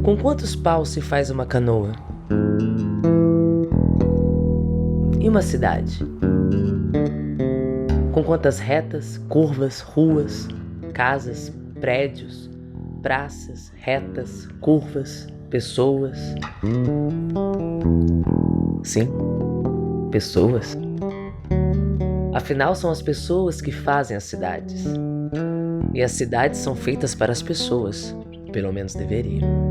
Com quantos paus se faz uma canoa? E uma cidade? Com quantas retas, curvas, ruas, casas, prédios, praças, retas, curvas, pessoas? Sim, pessoas. Afinal, são as pessoas que fazem as cidades. E as cidades são feitas para as pessoas, pelo menos deveriam.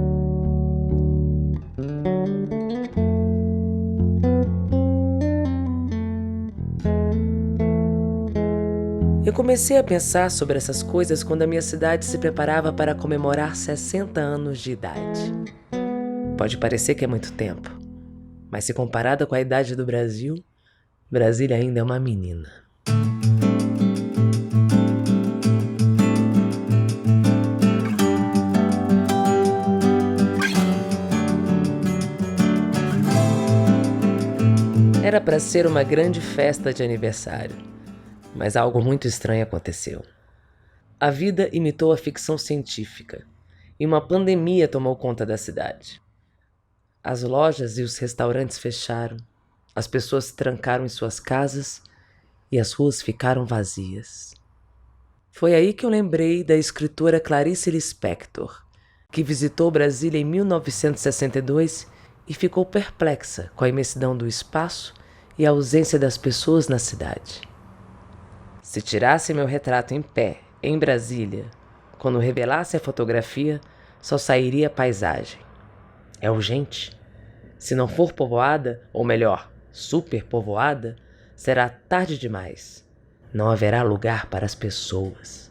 Eu comecei a pensar sobre essas coisas quando a minha cidade se preparava para comemorar 60 anos de idade. Pode parecer que é muito tempo, mas se comparada com a idade do Brasil, Brasília ainda é uma menina. Era para ser uma grande festa de aniversário, mas algo muito estranho aconteceu. A vida imitou a ficção científica e uma pandemia tomou conta da cidade. As lojas e os restaurantes fecharam, as pessoas se trancaram em suas casas e as ruas ficaram vazias. Foi aí que eu lembrei da escritora Clarice Lispector, que visitou Brasília em 1962 e ficou perplexa com a imensidão do espaço e a ausência das pessoas na cidade. Se tirasse meu retrato em pé, em Brasília, quando revelasse a fotografia, só sairia a paisagem. É urgente. Se não for povoada, ou melhor, superpovoada, será tarde demais. Não haverá lugar para as pessoas.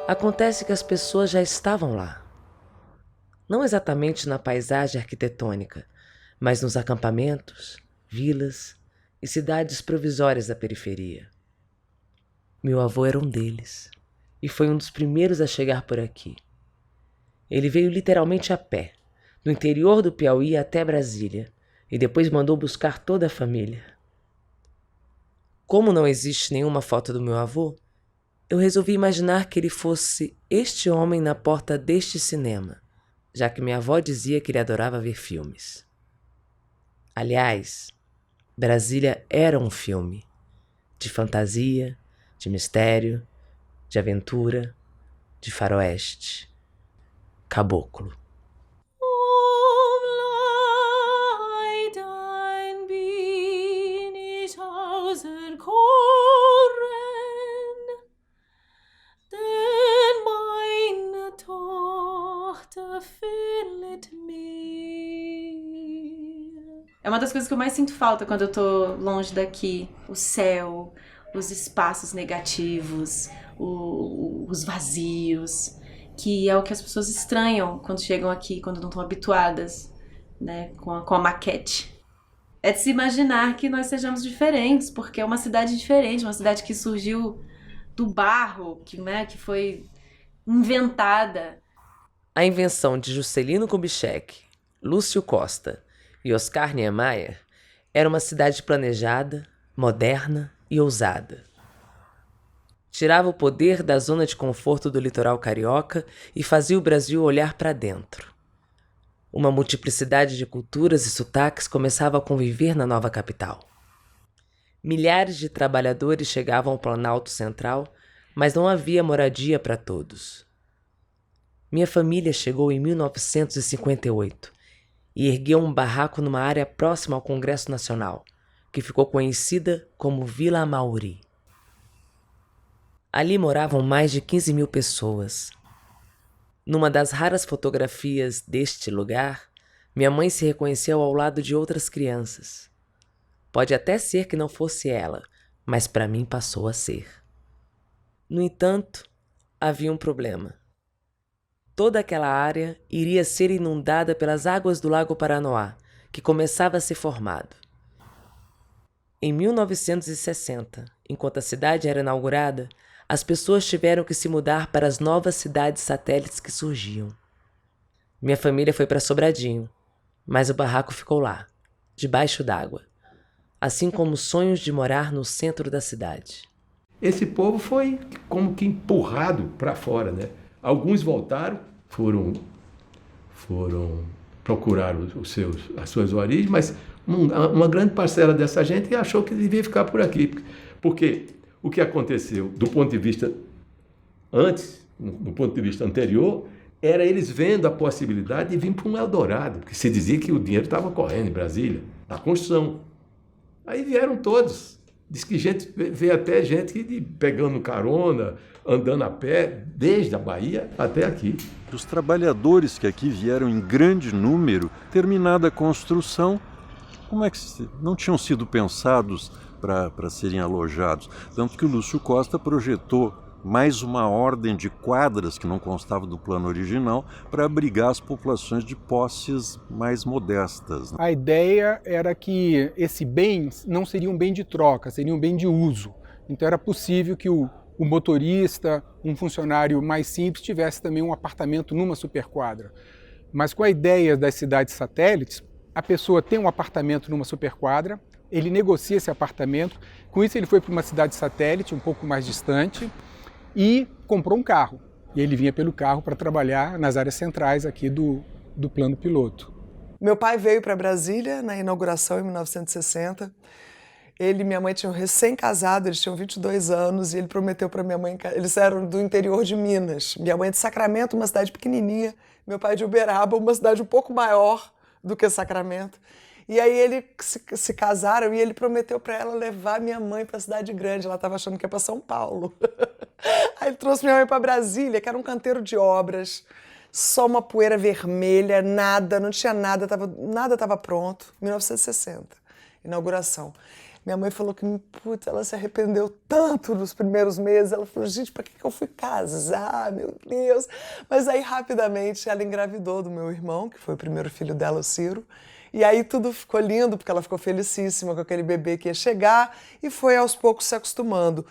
Acontece que as pessoas já estavam lá. Não exatamente na paisagem arquitetônica, mas nos acampamentos, vilas e cidades provisórias da periferia. Meu avô era um deles, e foi um dos primeiros a chegar por aqui. Ele veio literalmente a pé, do interior do Piauí até Brasília, e depois mandou buscar toda a família. Como não existe nenhuma foto do meu avô, eu resolvi imaginar que ele fosse este homem na porta deste cinema, já que minha avó dizia que ele adorava ver filmes. Aliás, Brasília era um filme de fantasia, de mistério, de aventura, de faroeste. Caboclo. É uma das coisas que eu mais sinto falta quando eu tô longe daqui. O céu, os espaços negativos, os vazios, que é o que as pessoas estranham quando chegam aqui, quando não estão habituadas, né, com a maquete. É de se imaginar que nós sejamos diferentes, porque é uma cidade diferente, uma cidade que surgiu do barro, que foi inventada. A invenção de Juscelino Kubitschek, Lúcio Costa e Oscar Niemeyer era uma cidade planejada, moderna e ousada. Tirava o poder da zona de conforto do litoral carioca e fazia o Brasil olhar para dentro. Uma multiplicidade de culturas e sotaques começava a conviver na nova capital. Milhares de trabalhadores chegavam ao Planalto Central, mas não havia moradia para todos. Minha família chegou em 1958 e ergueu um barraco numa área próxima ao Congresso Nacional, que ficou conhecida como Vila Amauri. Ali moravam mais de 15 mil pessoas. Numa das raras fotografias deste lugar, minha mãe se reconheceu ao lado de outras crianças. Pode até ser que não fosse ela, mas para mim passou a ser. No entanto, havia um problema. Toda aquela área iria ser inundada pelas águas do Lago Paranoá, que começava a ser formado. Em 1960, enquanto a cidade era inaugurada, as pessoas tiveram que se mudar para as novas cidades satélites que surgiam. Minha família foi para Sobradinho, mas o barraco ficou lá, debaixo d'água, assim como os sonhos de morar no centro da cidade. Esse povo foi como que empurrado para fora, né? Alguns voltaram, foram procurar as suas origens, mas uma grande parcela dessa gente achou que devia ficar por aqui. Porque o que aconteceu, do ponto de vista do ponto de vista anterior, era eles vendo a possibilidade de vir para um Eldorado, que se dizia que o dinheiro estava correndo em Brasília, na construção. Aí vieram todos. Diz que veio até gente pegando carona, andando a pé, desde a Bahia até aqui. Os trabalhadores que aqui vieram em grande número, terminada a construção, como é que não tinham sido pensados para serem alojados? Tanto que o Lúcio Costa projetou mais uma ordem de quadras que não constava do plano original para abrigar as populações de posses mais modestas. A ideia era que esse bem não seria um bem de troca, seria um bem de uso. Então era possível que o motorista, um funcionário mais simples, tivesse também um apartamento numa superquadra. Mas com a ideia das cidades satélites, a pessoa tem um apartamento numa superquadra, ele negocia esse apartamento, com isso ele foi para uma cidade satélite um pouco mais distante, e comprou um carro. E ele vinha pelo carro para trabalhar nas áreas centrais aqui do plano piloto. Meu pai veio para Brasília na inauguração em 1960. Ele e minha mãe tinham recém-casado, eles tinham 22 anos, e ele prometeu para minha mãe... Eles eram do interior de Minas. Minha mãe é de Sacramento, uma cidade pequenininha. Meu pai é de Uberaba, uma cidade um pouco maior do que Sacramento. E aí eles se casaram e ele prometeu para ela levar minha mãe para a cidade grande. Ela estava achando que ia para São Paulo. Aí ele trouxe minha mãe para Brasília, que era um canteiro de obras, só uma poeira vermelha, nada, não tinha nada, nada estava pronto. 1960, inauguração. Minha mãe falou que, ela se arrependeu tanto nos primeiros meses. Ela falou, gente, para que eu fui casar, meu Deus? Mas aí, rapidamente, ela engravidou do meu irmão, que foi o primeiro filho dela, o Ciro. E aí tudo ficou lindo, porque ela ficou felicíssima com aquele bebê que ia chegar e foi aos poucos se acostumando.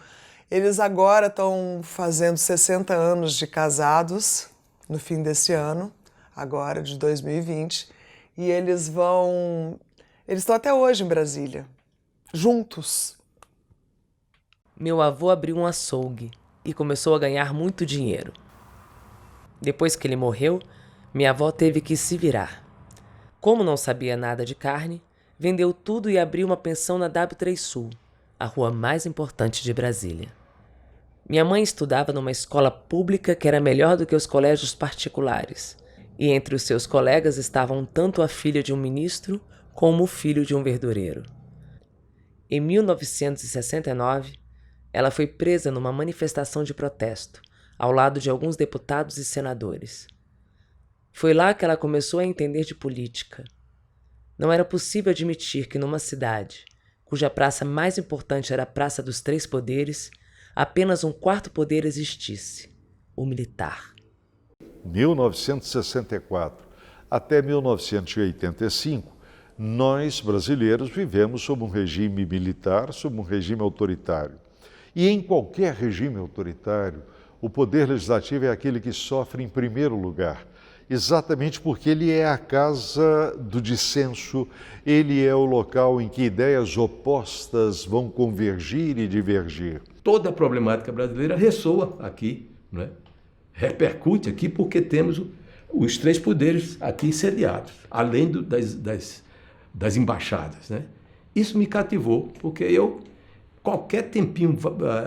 Eles agora estão fazendo 60 anos de casados, no fim desse ano, agora de 2020, e eles estão até hoje em Brasília, juntos. Meu avô abriu um açougue e começou a ganhar muito dinheiro. Depois que ele morreu, minha avó teve que se virar. Como não sabia nada de carne, vendeu tudo e abriu uma pensão na W3 Sul, a rua mais importante de Brasília. Minha mãe estudava numa escola pública que era melhor do que os colégios particulares, e entre os seus colegas estavam tanto a filha de um ministro como o filho de um verdureiro. Em 1969, ela foi presa numa manifestação de protesto, ao lado de alguns deputados e senadores. Foi lá que ela começou a entender de política. Não era possível admitir que numa cidade, cuja praça mais importante era a Praça dos Três Poderes, apenas um quarto poder existisse, o militar. 1964 até 1985, nós, brasileiros, vivemos sob um regime militar, sob um regime autoritário. E em qualquer regime autoritário, o poder legislativo é aquele que sofre em primeiro lugar, exatamente porque ele é a casa do dissenso, ele é o local em que ideias opostas vão convergir e divergir. Toda a problemática brasileira ressoa aqui, né? Repercute aqui porque temos os três poderes aqui sediados, além das embaixadas, né? Isso me cativou, porque qualquer tempinho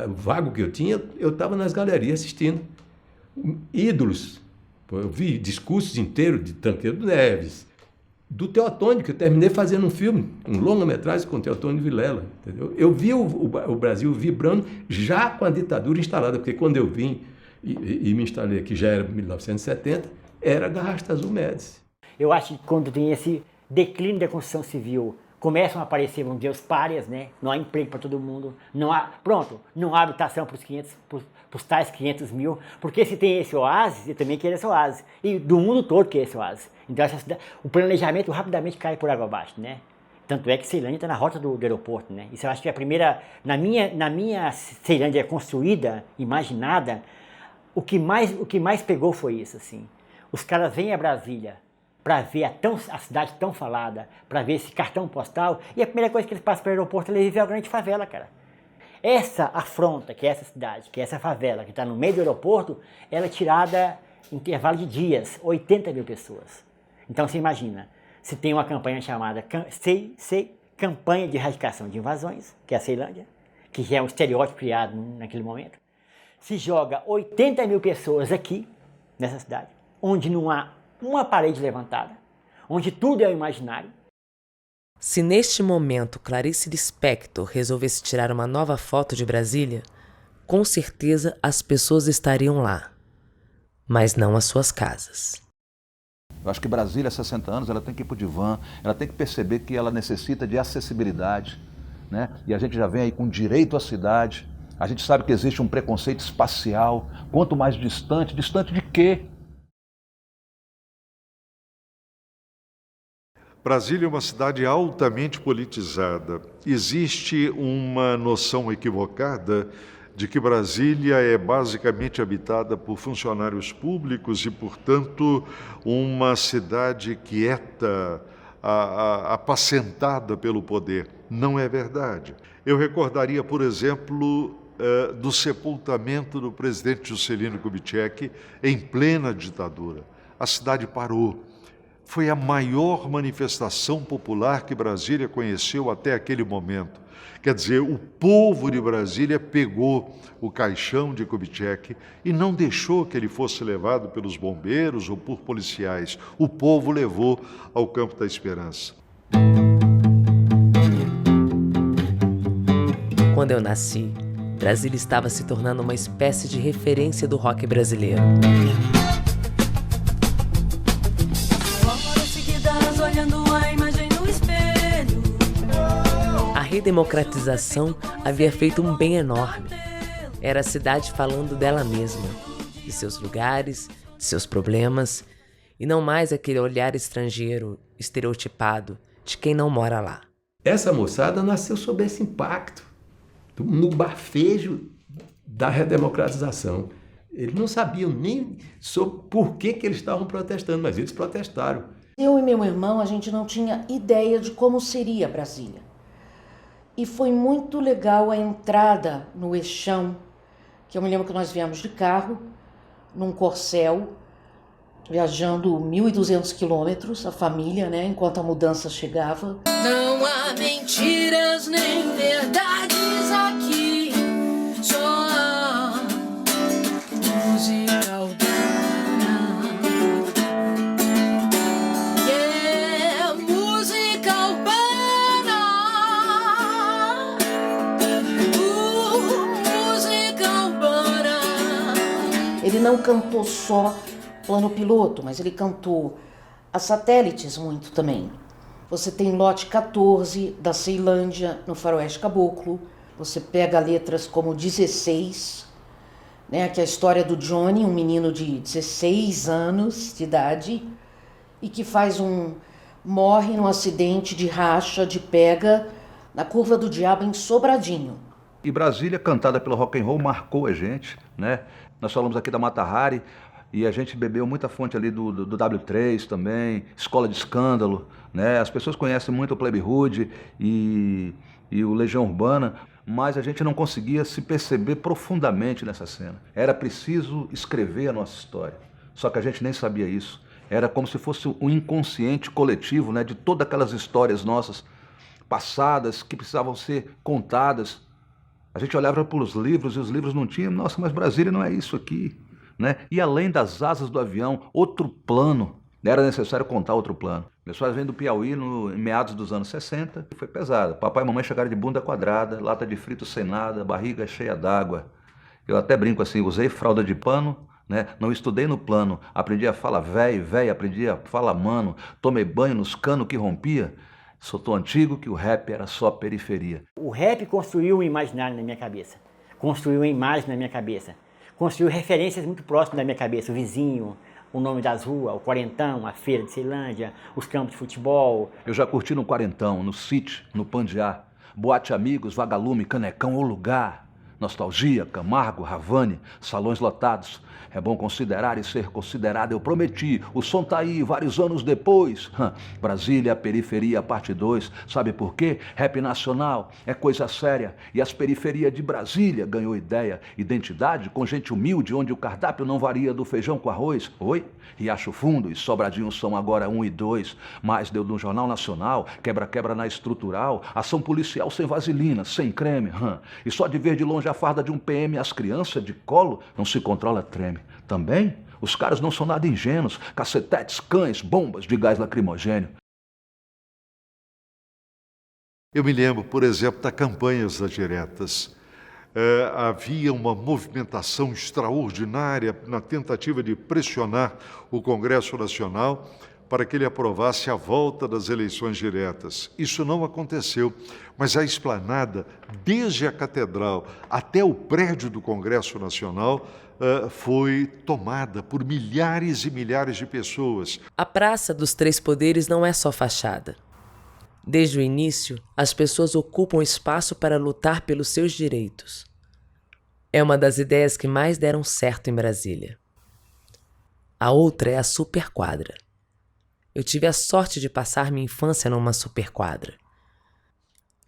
vago que eu tinha, eu estava nas galerias assistindo ídolos. Eu vi discursos inteiros de Tancredo Neves, do Teotônio, que eu terminei fazendo um filme, um longa-metragem com Teotônio Vilela. Entendeu? Eu vi o Brasil vibrando já com a ditadura instalada, porque quando eu vim e me instalei aqui, já era 1970, era Garrastazu Azul Médici. Eu acho que quando tem esse declínio da construção civil, começam a aparecer, vamos dizer, os párias, né? Não há emprego para todo mundo, não há habitação para os tais 500 mil, porque se tem esse oásis, eu também quero esse oásis, e do mundo todo quer esse oásis. Então o planejamento rapidamente cai por água abaixo, né? Tanto é que Ceilândia está na rota do aeroporto, né? Isso eu acho que é a primeira, na minha Ceilândia construída, imaginada, o que mais pegou foi isso, assim. Os caras vêm a Brasília para ver a cidade tão falada, para ver esse cartão postal, e a primeira coisa que eles passam pelo aeroporto, eles vêem a grande favela, cara. Essa afronta, que é essa cidade, que é essa favela, que está no meio do aeroporto, ela é tirada em intervalo de dias, 80 mil pessoas. Então você imagina, se tem uma campanha chamada Campanha de Erradicação de Invasões, que é a Ceilândia, que já é um estereótipo criado naquele momento, se joga 80 mil pessoas aqui, nessa cidade, onde não há uma parede levantada, onde tudo é o imaginário. Se neste momento Clarice Lispector resolvesse tirar uma nova foto de Brasília, com certeza as pessoas estariam lá, mas não as suas casas. Eu acho que Brasília, há 60 anos, ela tem que ir para o divã, ela tem que perceber que ela necessita de acessibilidade, né? E a gente já vem aí com direito à cidade, a gente sabe que existe um preconceito espacial, quanto mais distante, distante de quê? Brasília é uma cidade altamente politizada. Existe uma noção equivocada de que Brasília é basicamente habitada por funcionários públicos e, portanto, uma cidade quieta, apacentada pelo poder. Não é verdade. Eu recordaria, por exemplo, do sepultamento do presidente Juscelino Kubitschek em plena ditadura. A cidade parou. Foi a maior manifestação popular que Brasília conheceu até aquele momento. Quer dizer, o povo de Brasília pegou o caixão de Kubitschek e não deixou que ele fosse levado pelos bombeiros ou por policiais. O povo levou ao Campo da Esperança. Quando eu nasci, Brasília estava se tornando uma espécie de referência do rock brasileiro. A redemocratização havia feito um bem enorme. Era a cidade falando dela mesma, de seus lugares, de seus problemas, e não mais aquele olhar estrangeiro, estereotipado, de quem não mora lá. Essa moçada nasceu sob esse impacto, no bafejo da redemocratização. Eles não sabiam nem sobre por que eles estavam protestando, mas eles protestaram. Eu e meu irmão, a gente não tinha ideia de como seria Brasília. E foi muito legal a entrada no Eixão, que eu me lembro que nós viemos de carro, num Corcel, viajando 1.200 quilômetros, a família, né, enquanto a mudança chegava. Não há mentiras nem verdades aqui, só há música urbana. Yeah, música urbana. Música urbana. Ele não cantou só Plano Piloto, mas ele cantou as satélites muito também. Você tem Lote 14, da Ceilândia, no Faroeste Caboclo. Você pega letras como 16, né, que é a história do Johnny, um menino de 16 anos de idade, e que morre num acidente de racha, de pega, na Curva do Diabo, em Sobradinho. E Brasília, cantada pelo rock and roll, marcou a gente, né? Nós falamos aqui da Mata Hari, e a gente bebeu muita fonte ali do W3 também, Escola de Escândalo, né? As pessoas conhecem muito o Plebe Hood e o Legião Urbana, mas a gente não conseguia se perceber profundamente nessa cena. Era preciso escrever a nossa história, só que a gente nem sabia isso. Era como se fosse um inconsciente coletivo, né? De todas aquelas histórias nossas passadas que precisavam ser contadas. A gente olhava para os livros e os livros não tinham, nossa, mas Brasília não é isso aqui. Né? E além das asas do avião, outro plano, era necessário contar outro plano. Meus pais vêm do Piauí em meados dos anos 60, foi pesado. Papai e mamãe chegaram de bunda quadrada, lata de frito sem nada, barriga cheia d'água. Eu até brinco assim, usei fralda de pano, né? Não estudei no plano, aprendi a falar véi, aprendi a falar mano, tomei banho nos canos que rompia. Sou tão antigo que o rap era só periferia. O rap construiu um imaginário na minha cabeça, construiu uma imagem na minha cabeça. Construiu referências muito próximas da minha cabeça, o vizinho, o nome das ruas, o Quarentão, a feira de Ceilândia, os campos de futebol. Eu já curti no Quarentão, no City, no Pandiá, boate amigos, vagalume, canecão ou lugar, Nostalgia, Camargo, Havane, salões lotados. É bom considerar e ser considerado, eu prometi. O som tá aí, vários anos depois. Brasília, periferia, parte 2. Sabe por quê? Rap nacional é coisa séria. E as periferias de Brasília ganhou ideia. Identidade com gente humilde, onde o cardápio não varia do feijão com arroz. Oi? Riacho Fundo e Sobradinho são agora 1 e 2. Mais deu no Jornal Nacional, quebra-quebra na estrutural. Ação policial sem vaselina, sem creme. E só de ver de longe a farda de um PM, as crianças de colo, não se controla, treme. Também, os caras não são nada ingênuos. Cacetetes, cães, bombas de gás lacrimogênio. Eu me lembro, por exemplo, das campanhas das diretas. Havia uma movimentação extraordinária na tentativa de pressionar o Congresso Nacional para que ele aprovasse a volta das eleições diretas. Isso não aconteceu, mas a esplanada, desde a Catedral até o prédio do Congresso Nacional, foi tomada por milhares e milhares de pessoas. A Praça dos Três Poderes não é só fachada. Desde o início, as pessoas ocupam espaço para lutar pelos seus direitos. É uma das ideias que mais deram certo em Brasília. A outra é a superquadra. Eu tive a sorte de passar minha infância numa superquadra.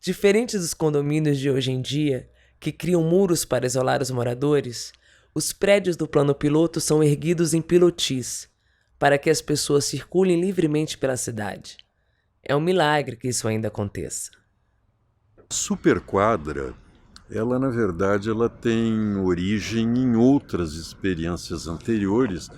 Diferente dos condomínios de hoje em dia, que criam muros para isolar os moradores, os prédios do plano piloto são erguidos em pilotis, para que as pessoas circulem livremente pela cidade. É um milagre que isso ainda aconteça. A superquadra, ela na verdade ela tem origem em outras experiências anteriores,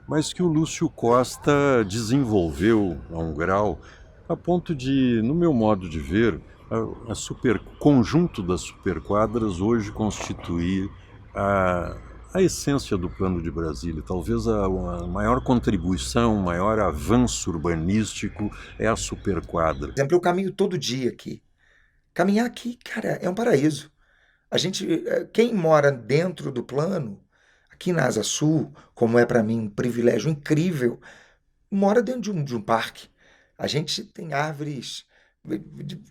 mas que o Lúcio Costa desenvolveu a um grau a ponto de, no meu modo de ver, o conjunto das superquadras hoje constituir a essência do Plano de Brasília. Talvez a maior contribuição, o maior avanço urbanístico é a superquadra. Por exemplo, eu caminho todo dia aqui. Caminhar aqui, cara, é um paraíso. Quem mora dentro do plano, aqui na Asa Sul, como é para mim um privilégio incrível, mora dentro de um parque. A gente tem árvores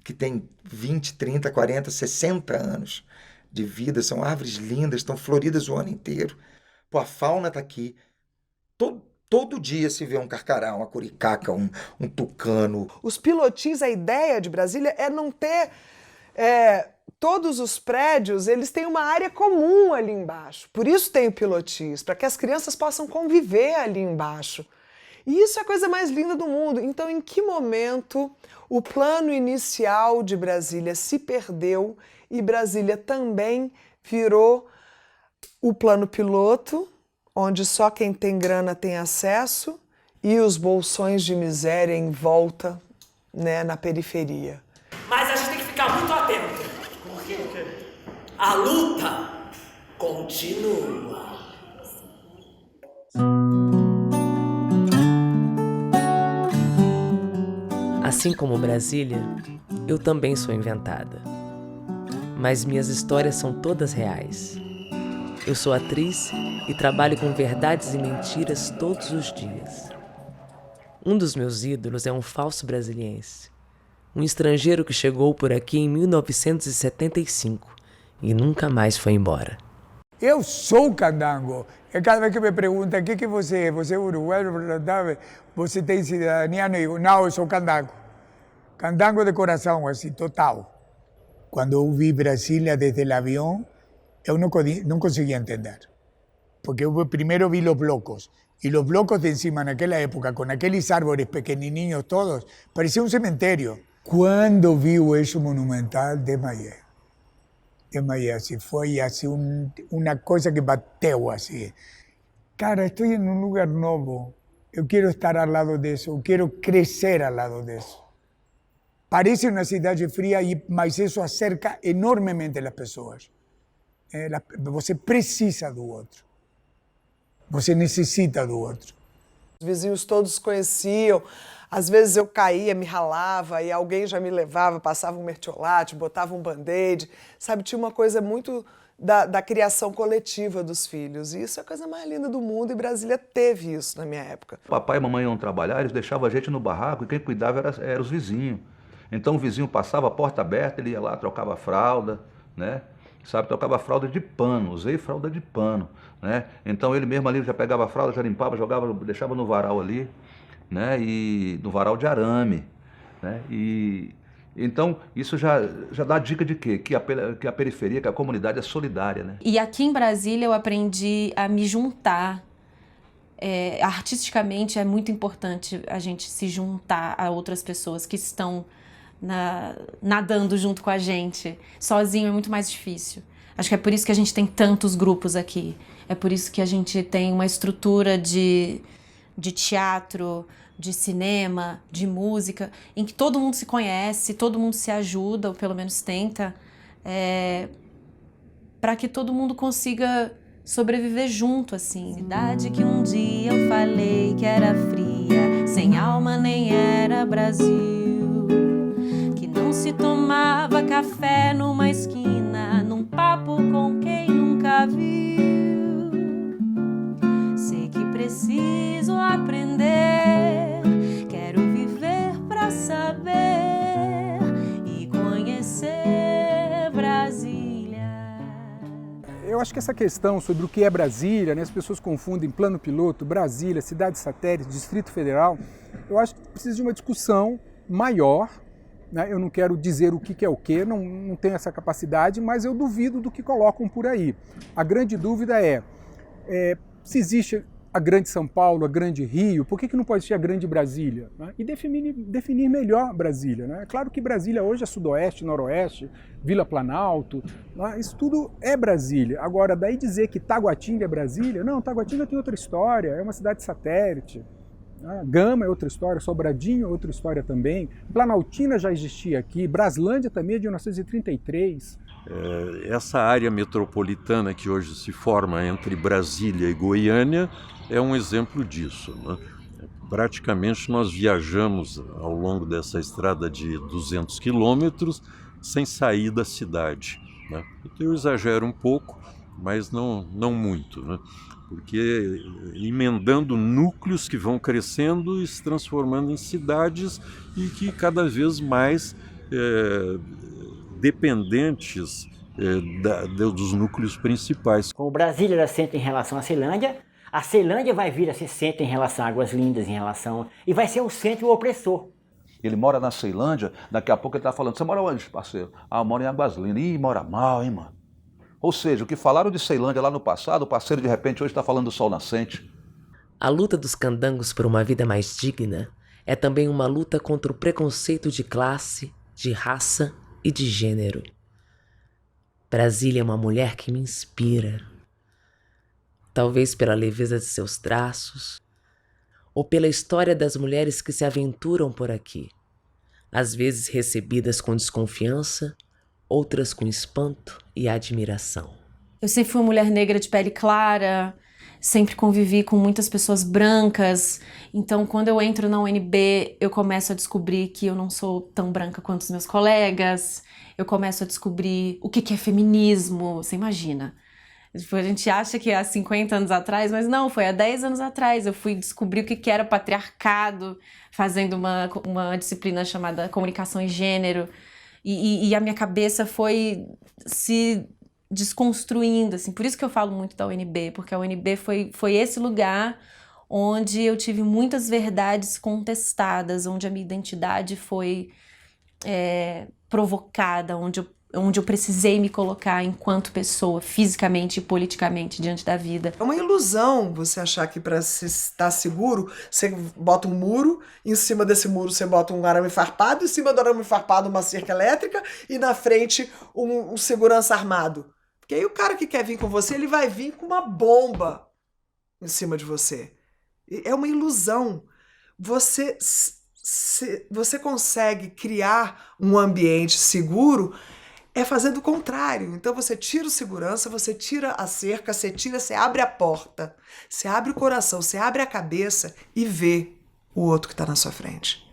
que têm 20, 30, 40, 60 anos de vida, são árvores lindas, estão floridas o ano inteiro. Pô, a fauna está aqui. Todo dia se vê um carcará, uma curicaca, um tucano. Os pilotis, a ideia de Brasília é não ter... todos os prédios, eles têm uma área comum ali embaixo. Por isso tem o pilotis, para que as crianças possam conviver ali embaixo. E isso é a coisa mais linda do mundo. Então, em que momento o plano inicial de Brasília se perdeu e Brasília também virou o plano piloto, onde só quem tem grana tem acesso, e os bolsões de miséria em volta, né, na periferia? Mas a gente tem que ficar muito atento, porque a luta continua. Assim como Brasília, eu também sou inventada. Mas minhas histórias são todas reais. Eu sou atriz e trabalho com verdades e mentiras todos os dias. Um dos meus ídolos é um falso brasiliense, um estrangeiro que chegou por aqui em 1975 e nunca mais foi embora. Eu sou candango. E cada vez que me perguntam o que você é, você é uruguaio, você tem cidadania? Não, eu sou candango. Candango de coração, assim, total. Quando eu vi Brasília desde o avião, eu não conseguia entender. Porque eu primeiro vi os blocos. E os blocos de cima, naquela época, com aqueles árvores pequenininhos todos, parecia um cemitério. Quando vi o eixo monumental, desmaiei. Assim, foi assim, uma coisa que bateu assim. Cara, estou em um lugar novo. Eu quero estar ao lado disso. Eu quero crescer ao lado disso. Parece uma cidade fria, mas isso acerca enormemente as pessoas. Você precisa do outro. Você necessita do outro. Os vizinhos todos conheciam. Às vezes eu caía, me ralava e alguém já me levava, passava um mertiolate, botava um band-aid. Sabe, tinha uma coisa muito da criação coletiva dos filhos. E isso é a coisa mais linda do mundo e Brasília teve isso na minha época. Papai e mamãe iam trabalhar, eles deixavam a gente no barraco e quem cuidava era os vizinhos. Então o vizinho passava, a porta aberta, ele ia lá, trocava a fralda, né? sabe? Tocava fralda de pano, usei fralda de pano, né? Então ele mesmo ali já pegava a fralda, já limpava, jogava, deixava no varal ali, né? E no varal de arame, né? E então isso já dá a dica de quê? Que a periferia, que a comunidade é solidária, né? E aqui em Brasília eu aprendi a me juntar. Artisticamente é muito importante a gente se juntar a outras pessoas que estão nadando junto com a gente. Sozinho é muito mais difícil. Acho que é por isso que a gente tem tantos grupos aqui. É por isso que a gente tem uma estrutura de teatro, de cinema, de música, em que todo mundo se conhece, todo mundo se ajuda, ou pelo menos tenta, para que todo mundo consiga sobreviver junto, assim. Cidade que um dia eu falei que era fria, sem alma nem era Brasil, que não se tomava café numa esquina, num papo com quem nunca viu. Sei que preciso aprender, quero viver pra saber e conhecer Brasília. Eu acho que essa questão sobre o que é Brasília, né, as pessoas confundem plano piloto, Brasília, cidade satélite, Distrito Federal. Eu acho que precisa de uma discussão maior, né? Eu não quero dizer o que é o que, não tenho essa capacidade, mas eu duvido do que colocam por aí. A grande dúvida é se existe a grande São Paulo, a grande Rio, por que não pode ser a grande Brasília? Né? E definir melhor Brasília. Né? É claro que Brasília hoje é Sudoeste, Noroeste, Vila Planalto, né? Isso tudo é Brasília. Agora, daí dizer que Taguatinga é Brasília, não, Taguatinga tem outra história, é uma cidade satélite. Né? Gama é outra história, Sobradinho é outra história também. Planaltina já existia aqui, Braslândia também é de 1933. Essa área metropolitana que hoje se forma entre Brasília e Goiânia é um exemplo disso, né? Praticamente nós viajamos ao longo dessa estrada de 200 quilômetros sem sair da cidade, né? Então eu exagero um pouco, mas não muito, né? Porque emendando núcleos que vão crescendo e se transformando em cidades e que cada vez mais dependentes dos núcleos principais. Como Brasília era centro em relação à Ceilândia, a Ceilândia vai vir a ser centro em relação a Águas Lindas, e vai ser o centro e o opressor. Ele mora na Ceilândia, daqui a pouco ele está falando, você mora onde, parceiro? Ah, eu moro em Águas Lindas. Ih, mora mal, hein, mano? Ou seja, o que falaram de Ceilândia lá no passado, o parceiro de repente hoje está falando do sol nascente. A luta dos candangos por uma vida mais digna é também uma luta contra o preconceito de classe, de raça e de gênero. Brasília é uma mulher que me inspira. Talvez pela leveza de seus traços, ou pela história das mulheres que se aventuram por aqui, às vezes recebidas com desconfiança, outras com espanto e admiração. Eu sempre fui uma mulher negra de pele clara, sempre convivi com muitas pessoas brancas, então quando eu entro na UNB, eu começo a descobrir que eu não sou tão branca quanto os meus colegas, eu começo a descobrir o que é feminismo, você imagina. A gente acha que é há 50 anos atrás, mas não, foi há 10 anos atrás. Eu fui descobrir o que era patriarcado, fazendo uma disciplina chamada Comunicação e Gênero. E a minha cabeça foi se desconstruindo, assim. Por isso que eu falo muito da UNB, porque a UNB foi esse lugar onde eu tive muitas verdades contestadas, onde a minha identidade foi provocada, onde eu precisei me colocar enquanto pessoa, fisicamente e politicamente, diante da vida. É uma ilusão você achar que para se estar seguro, você bota um muro, em cima desse muro você bota um arame farpado, em cima do arame farpado uma cerca elétrica e na frente um segurança armado. Porque aí o cara que quer vir com você, ele vai vir com uma bomba em cima de você. É uma ilusão. Você consegue criar um ambiente seguro fazendo o contrário. Então você tira o segurança, você tira a cerca, você abre a porta, você abre o coração, você abre a cabeça e vê o outro que está na sua frente.